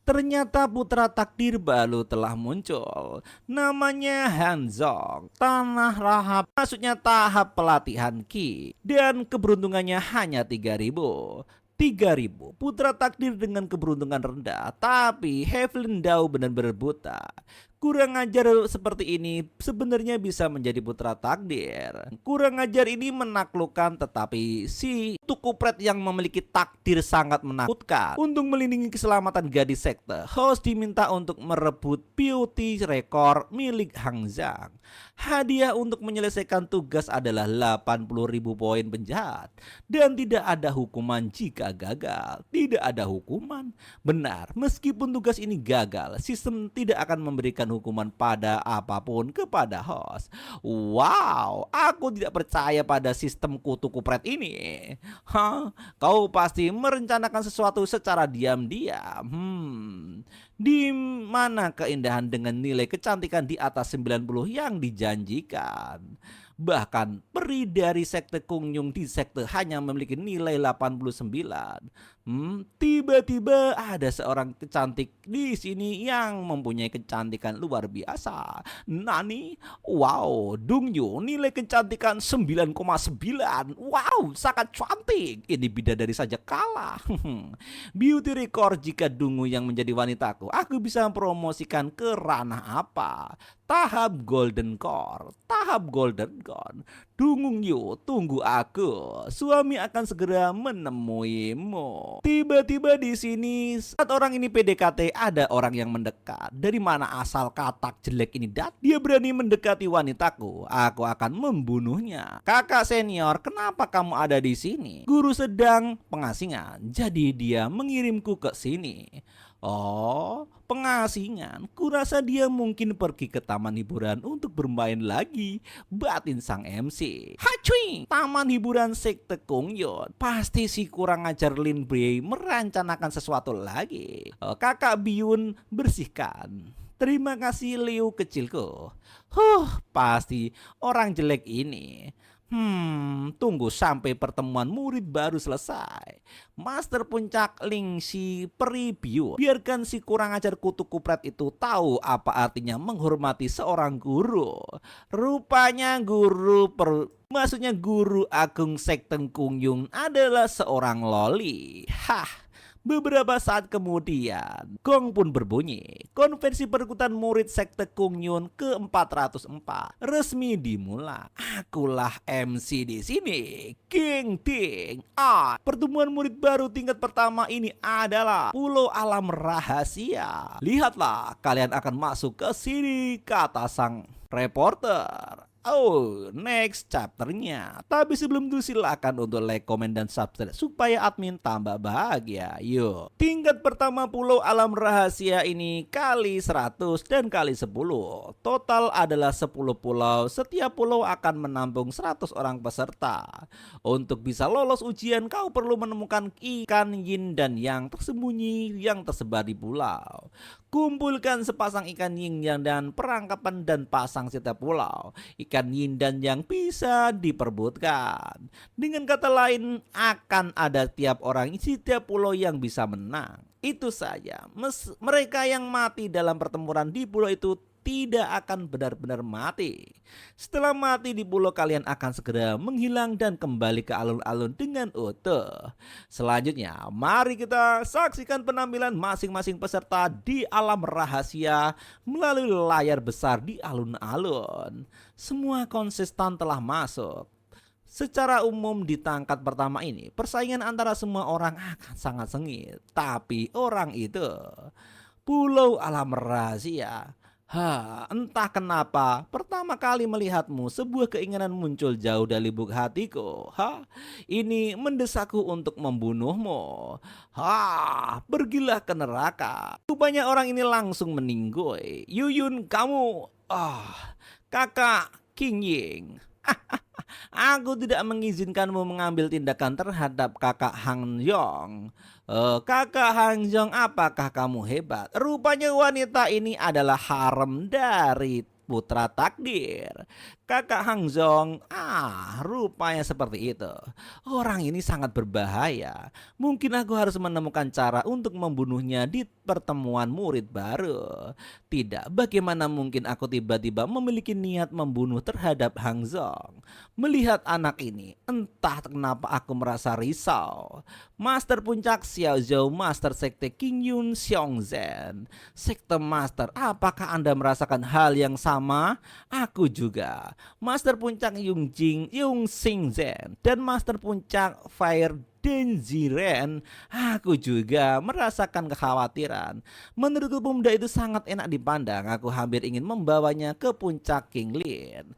Ternyata putra takdir baru telah muncul. Namanya Hanzong. Tanah rahab, maksudnya tahap pelatihan ki. Dan keberuntungannya hanya 3.000. 3.000 putra takdir dengan keberuntungan rendah. Tapi Heaven Dao benar-benar buta. Kurang ajar seperti ini sebenarnya bisa menjadi putra takdir. Kurang ajar ini menaklukkan, tetapi si Tukupret yang memiliki takdir sangat menakutkan. Untuk melindungi keselamatan gadis sekte, host diminta untuk merebut beauty rekor milik Hangzhang. Hadiah untuk menyelesaikan tugas adalah 80.000 poin penjahat. Dan tidak ada hukuman jika gagal. Tidak ada hukuman. Benar, meskipun tugas ini gagal, sistem tidak akan memberikan hukuman pada apapun kepada host. Wow, aku tidak percaya pada sistem kutu kupret ini. Kau pasti merencanakan sesuatu secara diam-diam. Di mana keindahan dengan nilai kecantikan di atas 90 yang dijanjikan? Bahkan peri dari sekte Kungyun di sekte hanya memiliki nilai 89. Tiba-tiba ada seorang kecantik di sini yang mempunyai kecantikan luar biasa. Nani? Wow, Dongyu nilai kecantikan 9,9. Wow, sangat cantik. Ini bidadari saja kalah. Beauty record jika Dongyu yang menjadi wanitaku. Aku bisa promosikan ke ranah apa? Tahap Golden Core, tahap Golden Gun. Dongyu, tunggu aku. Suami akan segera menemuimu. Tiba-tiba di sini saat orang ini PDKT, ada orang yang mendekat. Dari mana asal katak jelek ini Dia berani mendekati wanitaku. Aku akan membunuhnya. Kakak senior, kenapa kamu ada di sini? Guru sedang pengasingan, jadi dia mengirimku ke sini. Oh, pengasingan. Kurasa dia mungkin pergi ke taman hiburan untuk bermain lagi. Batin sang MC. Hacui! Taman hiburan sekte Kungyun. Pasti si kurang ajar Lin Bei merencanakan sesuatu lagi. Kakak Biyun bersihkan. Terima kasih Liu kecilku. Pasti orang jelek ini. Tunggu sampai pertemuan murid baru selesai. Master puncak Ling si peri biu. Biarkan si kurang ajar kutu kupret itu tahu apa artinya menghormati seorang guru. Rupanya maksudnya guru agung sekte Kungyun adalah seorang loli. Beberapa saat kemudian, gong pun berbunyi. Konvensi perekrutan murid sekte Kungyun ke-404 resmi dimulai. Akulah MC di sini, King Ting. Pertemuan murid baru tingkat pertama ini adalah Pulau Alam Rahasia. Lihatlah, kalian akan masuk ke sini, kata sang reporter. Oh, next chapternya. Tapi sebelum itu silakan untuk like, komen, dan subscribe supaya admin tambah bahagia. Yuk. Tingkat pertama Pulau Alam Rahasia ini kali 100 dan kali 10. Total adalah 10 pulau. Setiap pulau akan menampung 100 orang peserta. Untuk bisa lolos ujian, kau perlu menemukan ikan yin dan yang tersembunyi yang tersebar di pulau. Kumpulkan sepasang ikan yin yang dan perangkapan dan pasang setiap pulau. Ikan yin dan yang bisa diperbutkan. Dengan kata lain, akan ada tiap orang di setiap pulau yang bisa menang. Itu saja. Mereka yang mati dalam pertempuran di pulau itu tidak akan benar-benar mati. Setelah mati di pulau, kalian akan segera menghilang dan kembali ke alun-alun dengan utuh. Selanjutnya, mari kita saksikan penampilan masing-masing peserta di alam rahasia melalui layar besar di alun-alun. Semua konsisten telah masuk. Secara umum di tangkat pertama ini, persaingan antara semua orang akan sangat sengit. Tapi orang itu, Pulau Alam Rahasia. Entah kenapa pertama kali melihatmu sebuah keinginan muncul jauh dari lubuk hatiku. Ini mendesakku untuk membunuhmu. Pergilah ke neraka. Rupanya orang ini langsung meninggoy. Yuyun, kamu, kakak King Ying. Aku tidak mengizinkanmu mengambil tindakan terhadap kakak Hang Yong. Kakak Hang Yong, apakah kamu hebat? Rupanya wanita ini adalah harem dari putra takdir. Kakak Hang Zhong, rupanya seperti itu. Orang ini sangat berbahaya. Mungkin aku harus menemukan cara untuk membunuhnya di pertemuan murid baru. Tidak, bagaimana mungkin aku tiba-tiba memiliki niat membunuh terhadap Hang Zhong. Melihat anak ini, entah kenapa aku merasa risau. Master Puncak Xiao Zhou, Master Sekte King Yun Xiong Zhen. Sekte Master, apakah Anda merasakan hal yang sama? Aku juga. Master Puncak Yung Jing, Yung Xing Zhen, dan Master Puncak Fire Denziren, aku juga merasakan kekhawatiran. Menurutku pemuda itu sangat enak dipandang. Aku hampir ingin membawanya ke puncak King Lin.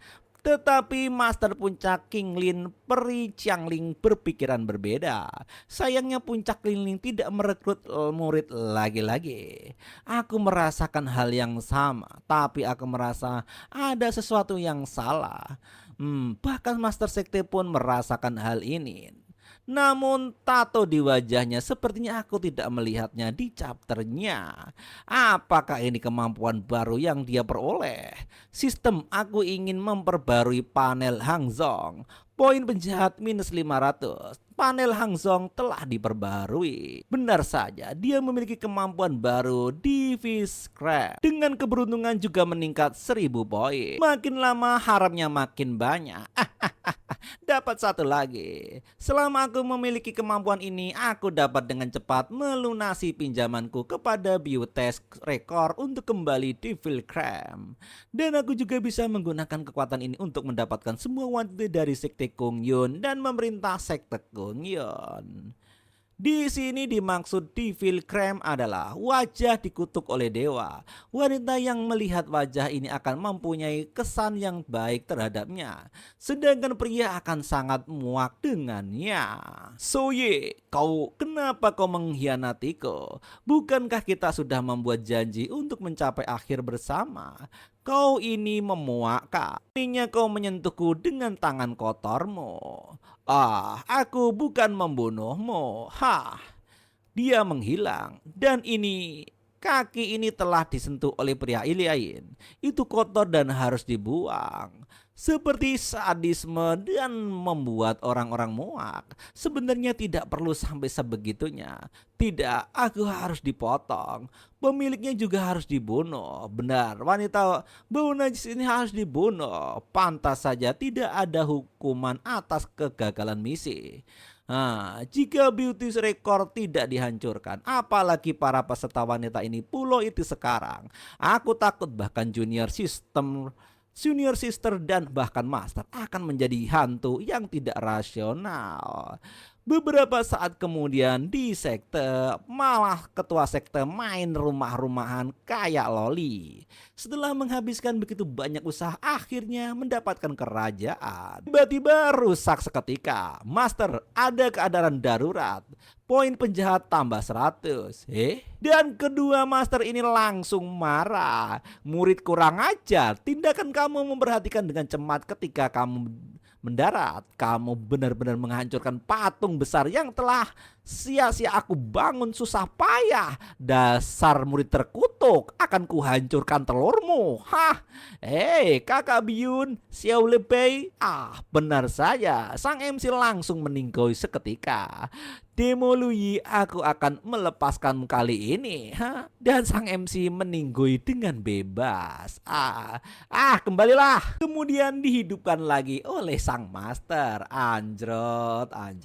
Tetapi Master Puncak King Lin Peri Qiangling berpikiran berbeda. Sayangnya Puncak King Lin tidak merekrut murid lagi-lagi. Aku merasakan hal yang sama, tapi aku merasa ada sesuatu yang salah. Bahkan Master Sekte pun merasakan hal ini. Namun tato di wajahnya sepertinya aku tidak melihatnya di chapternya. Apakah ini kemampuan baru yang dia peroleh? Sistem, aku ingin memperbarui panel Hang Zhong. Poin penjahat minus 500. Panel Hang Zhong telah diperbarui. Benar saja, dia memiliki kemampuan baru Divis Crab. Dengan keberuntungan juga meningkat 1000 poin. Makin lama harapnya makin banyak. Dapat satu lagi. Selama aku memiliki kemampuan ini, aku dapat dengan cepat melunasi pinjamanku kepada Biotes Record untuk kembali di Vilcram. Dan aku juga bisa menggunakan kekuatan ini untuk mendapatkan semua wanita dari Sekte Kung Yun dan memerintah Sekte Kung Yun. Di sini dimaksud di Vilcram adalah wajah dikutuk oleh dewa. Wanita yang melihat wajah ini akan mempunyai kesan yang baik terhadapnya, sedangkan pria akan sangat muak dengannya. Soye, kenapa kau mengkhianatiku? Bukankah kita sudah membuat janji untuk mencapai akhir bersama? Kau ini memuakkan. Artinya kau menyentuhku dengan tangan kotormu. Aku bukan membunuhmu. Dia menghilang. Dan ini, kaki ini telah disentuh oleh pria lain. Itu kotor dan harus dibuang. Seperti sadisme dan membuat orang-orang muak. Sebenarnya tidak perlu sampai sebegitunya. Tidak, aku harus dipotong. Pemiliknya juga harus dibunuh. Benar, wanita bau najis ini harus dibunuh. Pantas saja tidak ada hukuman atas kegagalan misi. Jika Beauty Record tidak dihancurkan, apalagi para peserta wanita ini pulau itu sekarang, aku takut bahkan junior sister dan bahkan master akan menjadi hantu yang tidak rasional. Beberapa saat kemudian di sekte, malah ketua sekte main rumah-rumahan kayak loli. Setelah menghabiskan begitu banyak usaha, akhirnya mendapatkan kerajaan. Tiba-tiba rusak seketika. Master, ada keadaan darurat. Poin penjahat tambah 100. Dan kedua master ini langsung marah. Murid kurang ajar, tindakan kamu memperhatikan dengan cermat ketika kamu mendarat. Kamu benar-benar menghancurkan patung besar yang telah sia-sia aku bangun susah payah. Dasar murid terkutuk, akan kuhancurkan telurmu. Hah, kakak Biyun, Xiao Lebei. Benar saja, sang MC langsung meninggoy seketika. Demo Lui, aku akan melepaskanmu kali ini. Dan sang MC meninggoy dengan bebas. Kembalilah. Kemudian dihidupkan lagi oleh sang master. Anjrot, anjrot.